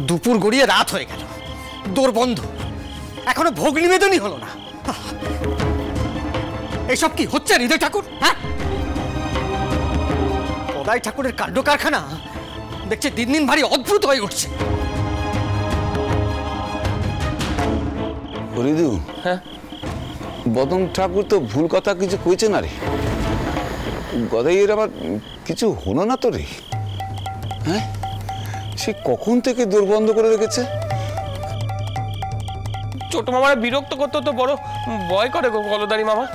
দুপুর গড়িয়ে রাত হয়ে গেল, দোর বন্ধ, এখনো ভোগ নিবেদনই হলো না। এসব কি হচ্ছে হৃদয় ঠাকুর? হ্যাঁ, গদাই ঠাকুরের কাণ্ড কারখানা দেখছে দিন দিন ভারী অদ্ভুত হয়ে উঠছে। হরিদু, হ্যাঁ, বদন ঠাকুর তো ভুল কথা কিছু কইছে না রে। গদাইয়ের আবার কিছু হলো না তো রে? হ্যাঁ, সে কখন থেকে দোর বন্ধ করে রেখেছে? ছোট মামারা বিরক্ত করতে তো বড় ভয় করে গো গলদারি মামা।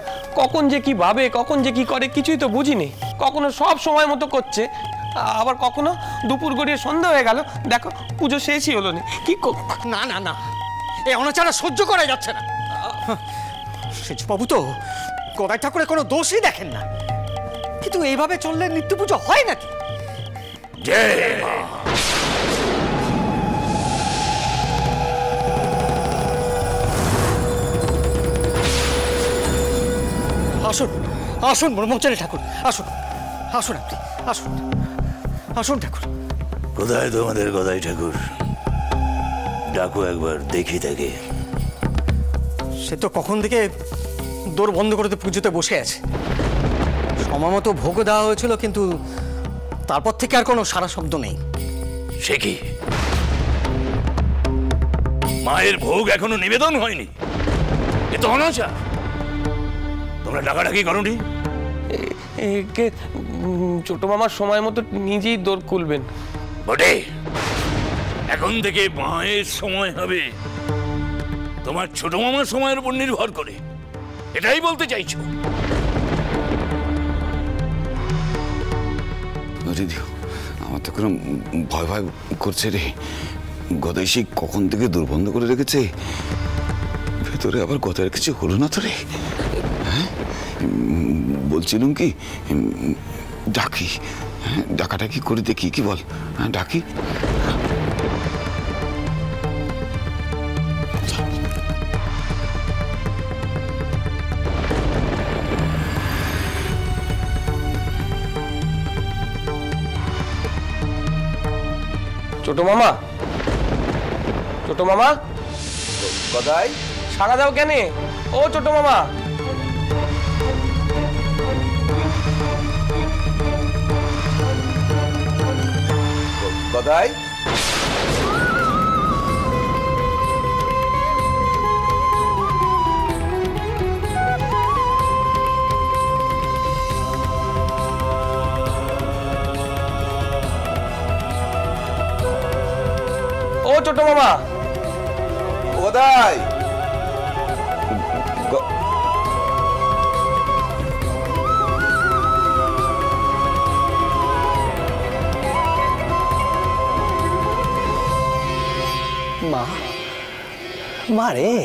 কখন যে কি ভাবে, কখন যে কি করে কিছুই তো বুঝিনি। কখনো সব সময় মতো করছে, আবার কখনো দুপুর গড়িয়ে সন্ধ্যা হয়ে গেল, দেখো পুজো শেষই হলো না। কি না না না, এই অনাচারা সহ্য করা যাচ্ছে না। সেজবাবু তো গদাই ঠাকুরের কোনো দোষই দেখেন না, কিন্তু এইভাবে চললে নিত্য পুজো হয় নাকি? আসুন আসুন ব্রহ্মচারী ঠাকুর, আসুন আসুন, আপনি আসুন, আসুন ঠাকুর। কোথায় তোমাদের গদাই ঠাকুর? ডাকো একবার, দেখি তাকে। সে তো কখন থেকে দোর বন্ধ করতে পুজোতে বসে আছে। সময় মতো ভোগ দেওয়া হয়েছিল, কিন্তু তারপর থেকে আর কোনো সারা শব্দ নেই। সে কি, মায়ের ভোগ এখনো নিবেদন হয়নি? এ তো অনাচার। তোমরা ডাকাডাকি করোনি? ছোট মামার সময় মতো নিজেই দোর খুলবেন বটে। এখন থেকে মায়ের সময় হবে তোমার ছোট মামার সময়ের উপর নির্ভর করে, এটাই বলতে চাইছো? আমার তো কোনো ভয় ভয় করছে রে। গদাই সেই কখন থেকে দোর বন্ধ করে রেখেছে, ভেতরে আবার গদাইয়ের কিছু হলো না তো রে? হ্যাঁ, বলছিলাম কি, ডাকি, ডাকাডাকি করে দেখি, কি বল? হ্যাঁ, ডাকি। ছোট মামা, ছোট মামা, গদাই সাড়া দাও কেন? ও ছোট মামা, গদাই, ও ছোট মামা, গদাই। মা, মা রে,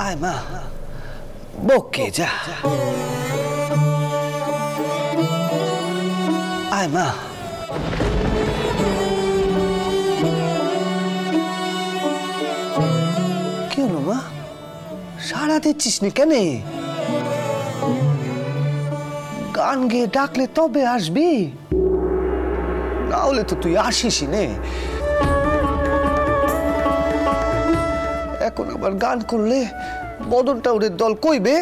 আয় মা, বকে যা, আয় মা। কি হলো মা, সাড়া দিচ্ছিস নি কেন? গান গেয়ে ডাকলে তবে আসবি, না হলে তো তুই আসিস নে। এখন আবার গান করলে বদন ঠাকুরের দল কইবে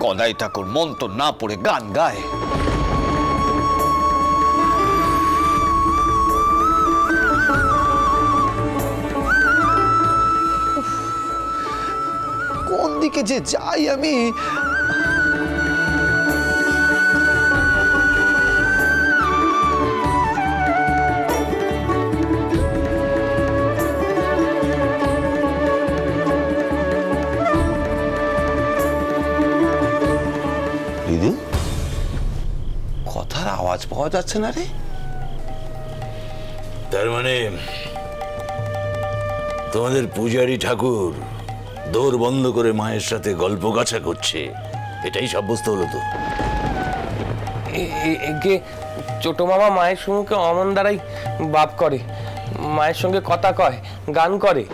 গদাই ঠাকুর মন্ত্র না পড়ে গান গায়। কোন দিকে যে যাই আমি। কথার আওয়াজ পাওয়া যাচ্ছে না রে? তার মানে তোমাদের পূজারী ঠাকুর দোর বন্ধ করে মায়ের সাথে গল্প গাছা করছে, এটাই সাব্যস্ত হলো তো? ছোট মামা মায়ের সঙ্গে অমন দ্বারাই বাপ করে, মায়ের সঙ্গে কথা কয়, গান করে।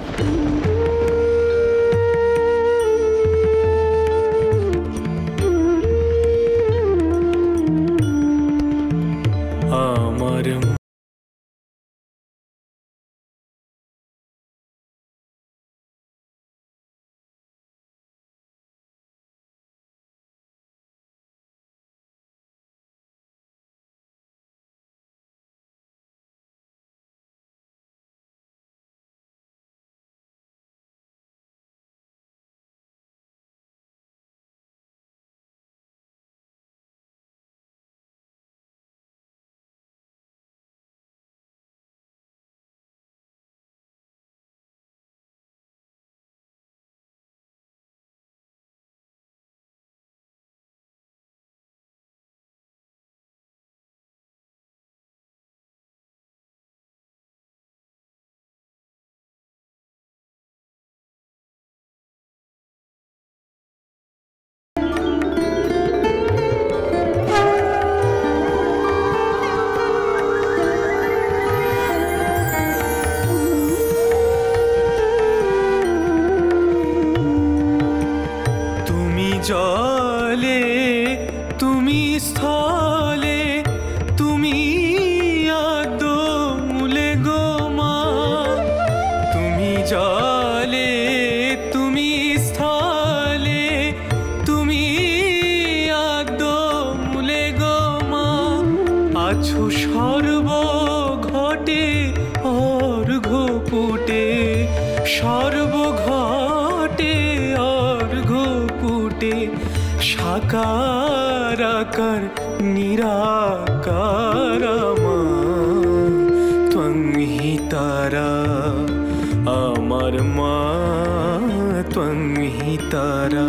সাকার আকার নিরাকার আমার ত্বং হি তারা আমার মা ত্বং হি তারা।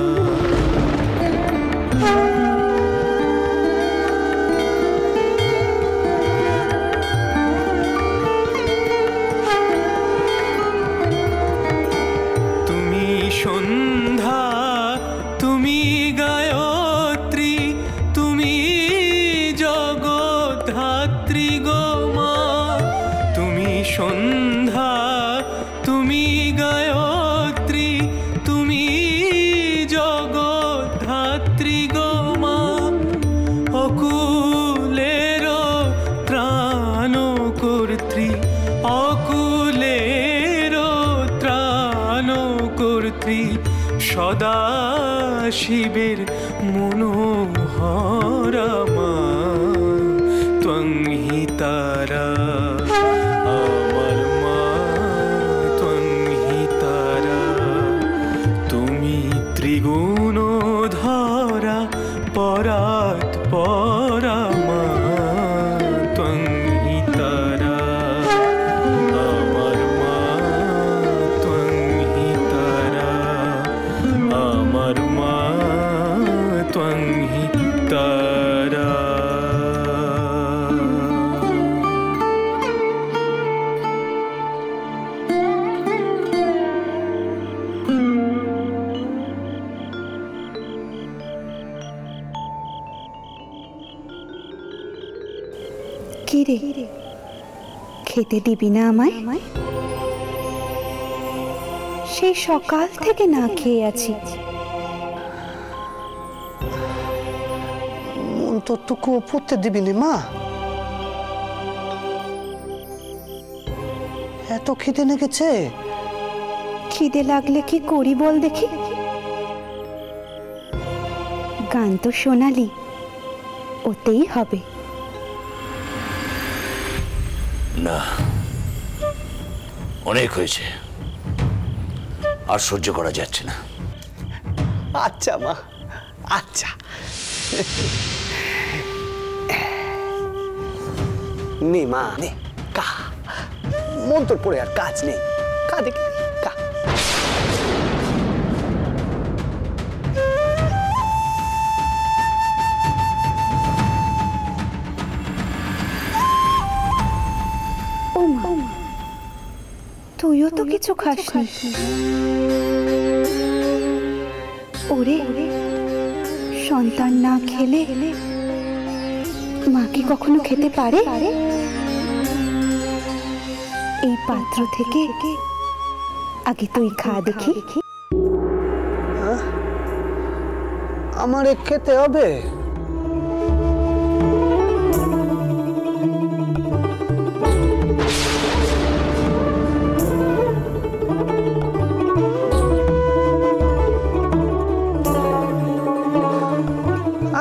তুমি সন্ধ্যা তুমি গায়ত্রী তুমি জগদ্ধাত্রী গো মা। তুমি সন্ধ্যা তুমি গায়ত্রী তুমি জগদ্ধাত্রী গো মা। অকুলের ত্রাণ কর্ত্রী অকুলের ত্রাণ কর্ত্রী সদা শিবের মনোহরা মা ত্বং হি তারা আমার মা ত্বং হি তারা। তুমি ত্রিগুণ ধরা পরাৎ পরা মা ত্বং হি তারা আমার মা ত্বং হি তারা আমার মা ত্বং হি তারা। কি রে খেতে দিবি না আমায়? সেই সকাল থেকে না খেয়ে আছি। মন তো টুকু পড়তে দিবি না মা? এত খিদে লেগেছে? খিদে লাগলে কি করি বল দেখি? গান তো শোনালি, ওতেই হবে। না, অনেক হয়েছে, আর সহ্য করা যাচ্ছে না। আচ্ছা মা, আচ্ছা। নে মা নে, কা মন তোর পড়ে আর কাজ নেই, কা দেখি কা। ও মা, তুইও তো কিছু খাসনি। ওরে, সন্তান না খেলে মা কি কখনো খেতে পারে? এই পাত্র থেকে আগে তুই খা দেখি। আমারে খেতে হবে?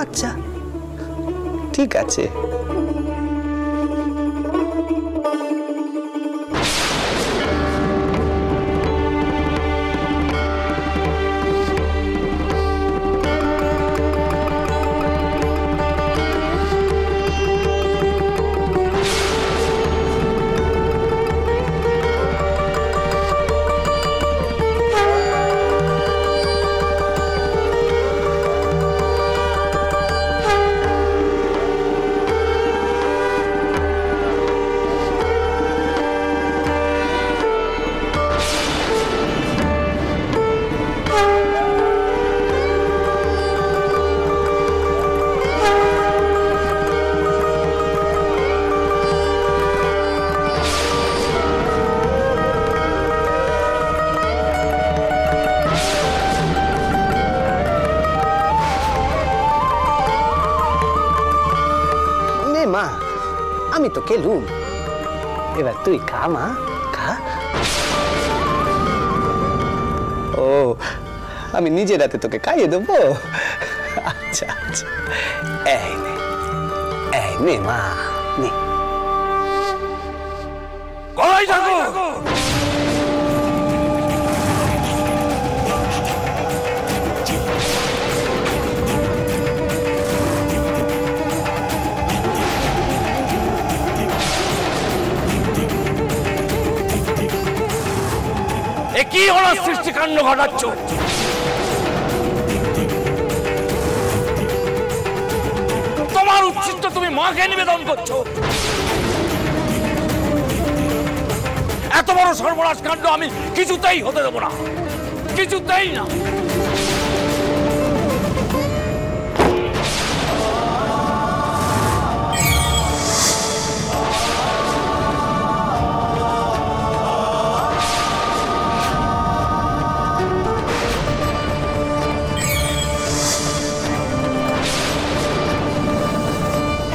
আচ্ছা ঠিক আছে। মা, আমি তো খেলুম, এবার তুই খা মা, খা। ও, আমি নিজের হাতে তোকে খাইয়ে দেবো? আচ্ছা আচ্ছা, এই নে মা, নে। গলায় থাকো। অনাসৃষ্টি কাণ্ড ঘটাচ্ছ? তোমার উচ্ছিষ্ট তুমি মাকে নিবেদন করছো। এত বড় সর্বনাশ কাণ্ড আমি কিছুতেই হতে দেবো না, কিছুতেই না।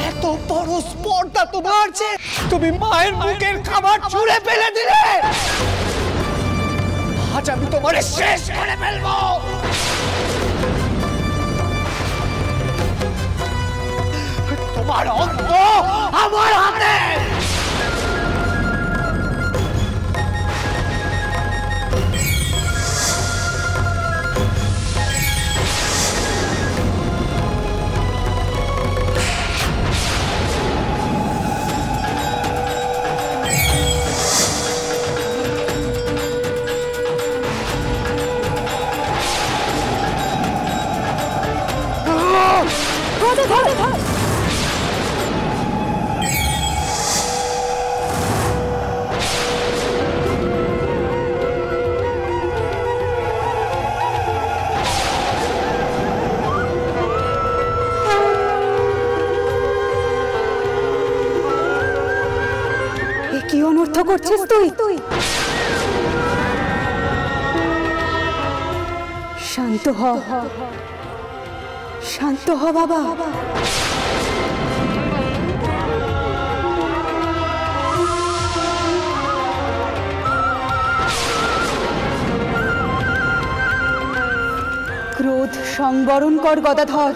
এত বড় স্পর্ধা তোমার যে তুমি মায়ের মুখের খাবার ছুঁড়ে ফেলে দিলে। আজ আমি তোমার শেষ করে ফেলবো। তোমার অন্ত আমার হাতে। কি অনর্থ করছিস তুই? শান্ত হ, শান্ত হ বাবা। ক্রোধ সংবরণ কর গদাধর।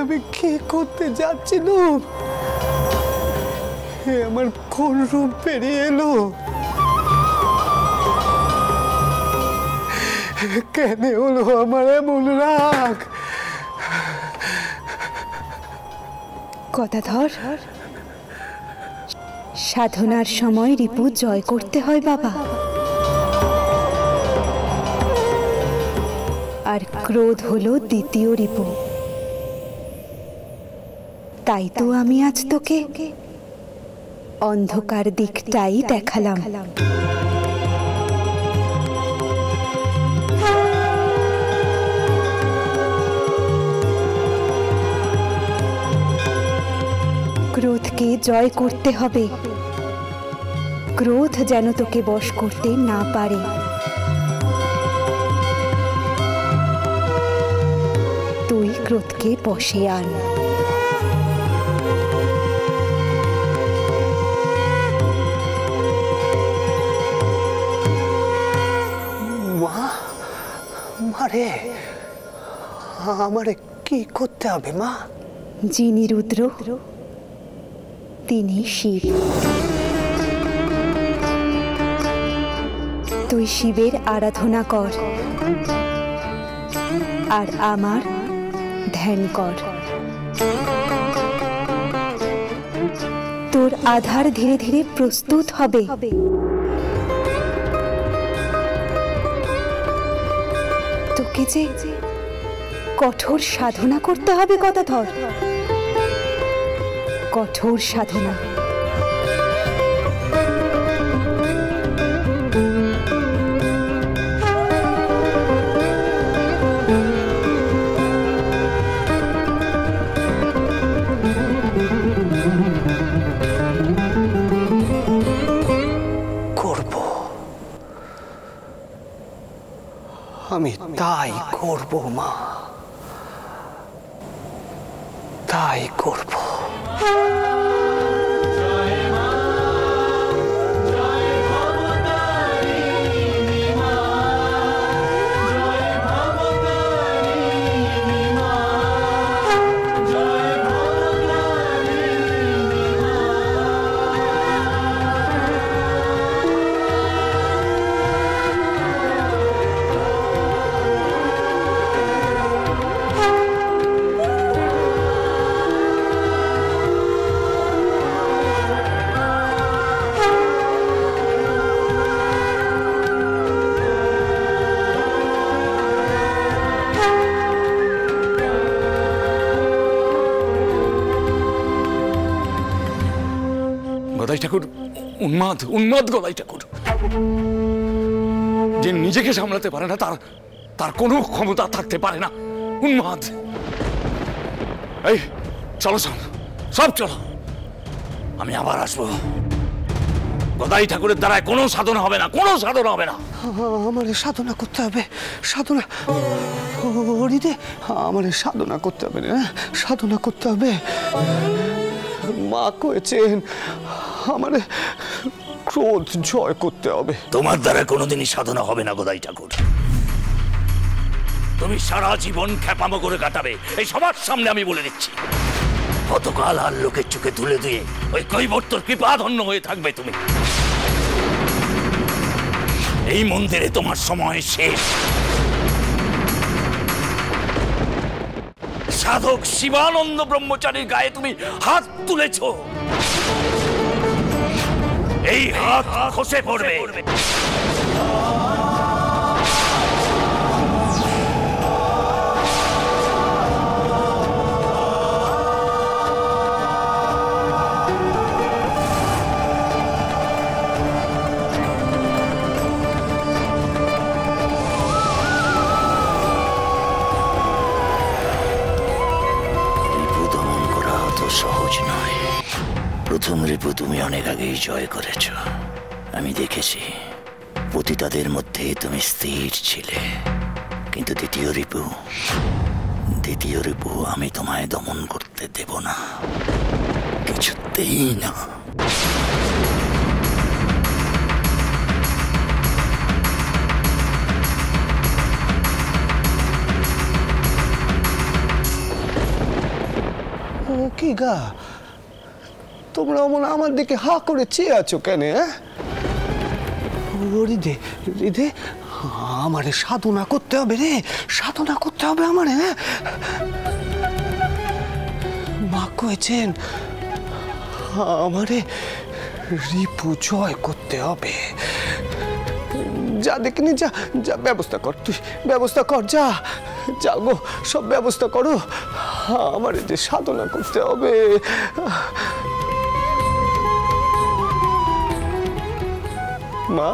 আমি কি করতে যাচ্ছিলাম? আমার কোন রূপ বেরিয়ে এলো? কেন হলো আমার এমন রাগ? গদাধর, সাধনার সময় রিপু জয় করতে হয় বাবা। আর ক্রোধ হলো দ্বিতীয় রিপু। তাই তো আমি আজ তোকে অন্ধকার দিকটাই দেখালাম। ক্রোধকে জয় করতে হবে, ক্রোধ যেন তোকে বশ করতে না পারে। তুই ক্রোধকে বশে আন। মারে, আমারে কি করতে হবে মা? যিনি রুদ্র তিনি শিব। তুই শিবের আরাধনা কর আর আমার ধ্যান কর। তোর আধার ধীরে ধীরে প্রস্তুত হবে। তোকে যে কঠোর সাধনা করতে হবে গদাধর, কঠোর সাধনা। আমি তাই করব মা, তাই করব। গদাই ঠাকুর উন্মাদ, উন্মাদ গদাই ঠাকুর। যে নিজেকে সামলাতে পারে না তার তার কোনো ক্ষমতা থাকতে পারে না। উন্মাদ। এই চলো সব চলো, আমি আবার আসবো। গদাই ঠাকুরের দ্বারায় কোনো সাধনা হবে না, কোনো সাধনা হবে না। আমার সাধনা করতে হবে, সাধনা। হরিদে আমার সাধনা করতে হবে না, সাধনা করতে হবে। মা কয়েছেন আমার ক্রোধ জয় করতে হবে। তোমার দ্বারা কোনোদিনই সাধনা হবে না গদাই ঠাকুর। তুমি সারা জীবন খ্যাপামো করে কাটাবে, এই সবার সামনে আমি বলে দিচ্ছি। কতকাল আর লোকের চোখে তুলে দিয়ে ওই কৈবর্তর কৃপাধন্য হয়ে থাকবে তুমি। এই মন্দিরে তোমার সময় শেষ। সাধক শিবানন্দ ব্রহ্মচারীর গায়ে তুমি হাত তুলেছ, এই হাত খসে পড়বে। সহজ নয়। প্রথম রিপু তুমি অনেক আগেই জয় করেছ, আমি দেখেছি। পতিতাদের মধ্যে তুমি স্থির ছিলে, কিন্তু দ্বিতীয় রিপু আমি তোমায় দমন করতে দেব না, কিছুতেই না। কি গা, তোমরা আমার দিকে হা করে চেয়ে আছো কেন? হৃদে হৃদে আমারে সাধনা করতে হবে রে, সাধনা করতে হবে আমারে। মা কয়েছেন আমারে রিপু জয় করতে হবে। যা দেখিনি, যা যা ব্যবস্থা কর, তুই ব্যবস্থা কর, যা যা গো, সব ব্যবস্থা করো। আমারে যে সাধনা করতে হবে। মা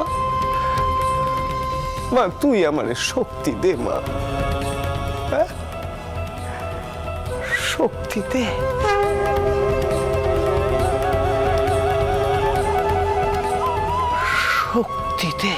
মা তুই আমারে শক্তি দে মা, শক্তি দে। শক্তি দে।